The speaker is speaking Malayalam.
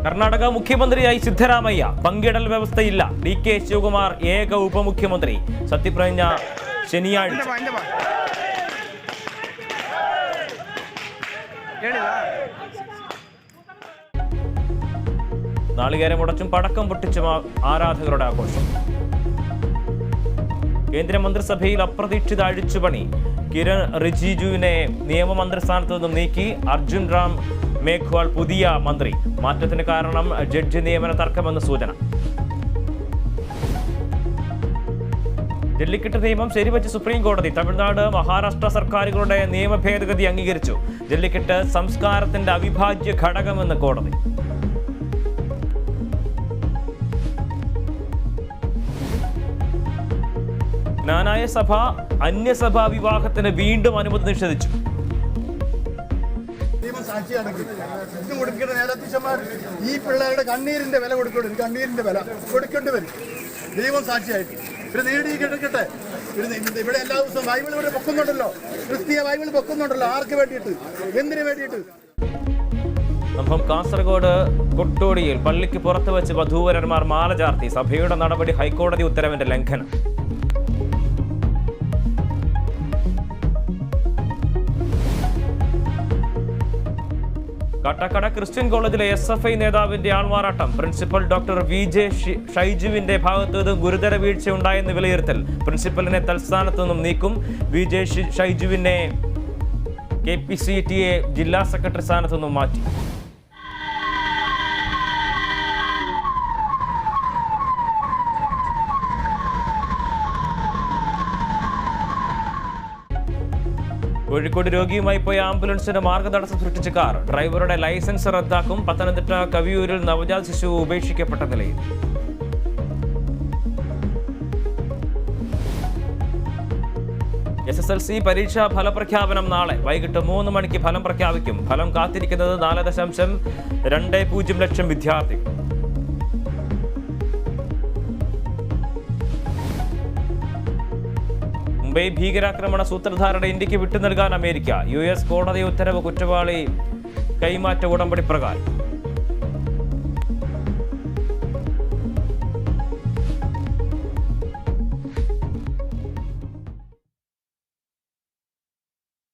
കർണാടക മുഖ്യമന്ത്രിയായി സിദ്ധരാമയ്യ. പങ്കിടൽ വ്യവസ്ഥയില്ല. DK ശിവകുമാർ ഏക ഉപമുഖ്യമന്ത്രി. സത്യപ്രതിജ്ഞ ശനിയാഴ്ച. നാളികേരം ഉടച്ചും പടക്കം പൊട്ടിച്ചും ആരാധകരുടെ ആഘോഷം. കേന്ദ്രമന്ത്രിസഭയിൽ അപ്രതീക്ഷിത അഴിച്ചുപണി. കിരൺ റിജിജുവിനെ നിയമമന്ത്രിസ്ഥാനത്ത് നിന്നും നീക്കി. അർജുൻ റാം മേഘ്വാൾ പുതിയ മന്ത്രി. മാറ്റത്തിന് കാരണം ജഡ്ജി നിയമന തർക്കമെന്ന് സൂചന. ജല്ലിക്കെട്ട് നിയമം ശരിവച്ച് സുപ്രീം കോടതി. തമിഴ്നാട് മഹാരാഷ്ട്ര സർക്കാരുകളുടെ നിയമ ഭേദഗതി അംഗീകരിച്ചു. ജല്ലിക്കെട്ട് സംസ്കാരത്തിന്റെ അവിഭാജ്യ ഘടകമെന്ന് കോടതി. ജ്ഞാനായ സഭ അന്യസഭാ വിവാഹത്തിന് വീണ്ടും അനുമതി നിഷേധിച്ചു. ഈ പിള്ളേരുടെ കണ്ണീരിന്റെ വില കൊടുക്കേണ്ടി കണ്ണീരിന്റെ വില കൊടുക്കേണ്ടി വരും. ദൈവം സാക്ഷിയായിട്ട് ഒരു നേടി കിടക്കട്ടെ. ഇവിടെ എല്ലാ ദിവസവും ബൈബിൾ ഇവിടെ പൊക്കുന്നുണ്ടല്ലോ, ക്രിസ്തീയ ബൈബിൾ പൊക്കുന്നുണ്ടല്ലോ. ആർക്ക് വേണ്ടിയിട്ട്, എന്തിനു വേണ്ടിയിട്ട്? സംഭവം കാസർഗോഡ് കൊട്ടോടിയിൽ പള്ളിക്ക് പുറത്ത് വെച്ച് വധൂവരന്മാർ മാല ചാർത്തി. സഭയുടെ നടപടി ഹൈക്കോടതി ഉത്തരവിന്റെ ലംഘനം. കാട്ടാക്കട ക്രിസ്ത്യൻ കോളേജിലെ SFI നേതാവിന്റെ ആൾമാറാട്ടം. പ്രിൻസിപ്പൽ ഡോക്ടർ VJ ഷൈജുവിന്റെ ഭാഗത്തു നിന്നും ഗുരുതര വീഴ്ച ഉണ്ടായെന്ന് വിലയിരുത്തൽ. പ്രിൻസിപ്പലിനെ തൽസ്ഥാനത്തു നിന്നും നീക്കും. VJ ഷൈജുവിനെ KPCTA ജില്ലാ സെക്രട്ടറി സ്ഥാനത്തു നിന്നും മാറ്റി. കോഴിക്കോട് രോഗിയുമായി പോയ ആംബുലൻസിന് മാർഗതടസ്സം സൃഷ്ടിച്ച കാർ. ഡ്രൈവറുടെ ലൈസൻസ് റദ്ദാക്കും. പത്തനംതിട്ട കവിയൂരിൽ നവജാത ശിശു ഉപേക്ഷിക്കപ്പെട്ട നിലയിൽ. SSLC പരീക്ഷാ ഫലപ്രഖ്യാപനം നാളെ വൈകിട്ട് 3 മണിക്ക് ഫലം പ്രഖ്യാപിക്കും. ഫലം കാത്തിരിക്കുന്നത് 4.20 ലക്ഷം വിദ്യാർത്ഥികൾ. മുംബൈ ഭീകരാക്രമണ സൂത്രധാരയുടെ ഇന്ത്യക്ക് വിട്ടു നൽകാൻ അമേരിക്ക. US കോടതി ഉത്തരവ് കുറ്റവാളി കൈമാറ്റ ഉടമ്പടി പ്രകാരം.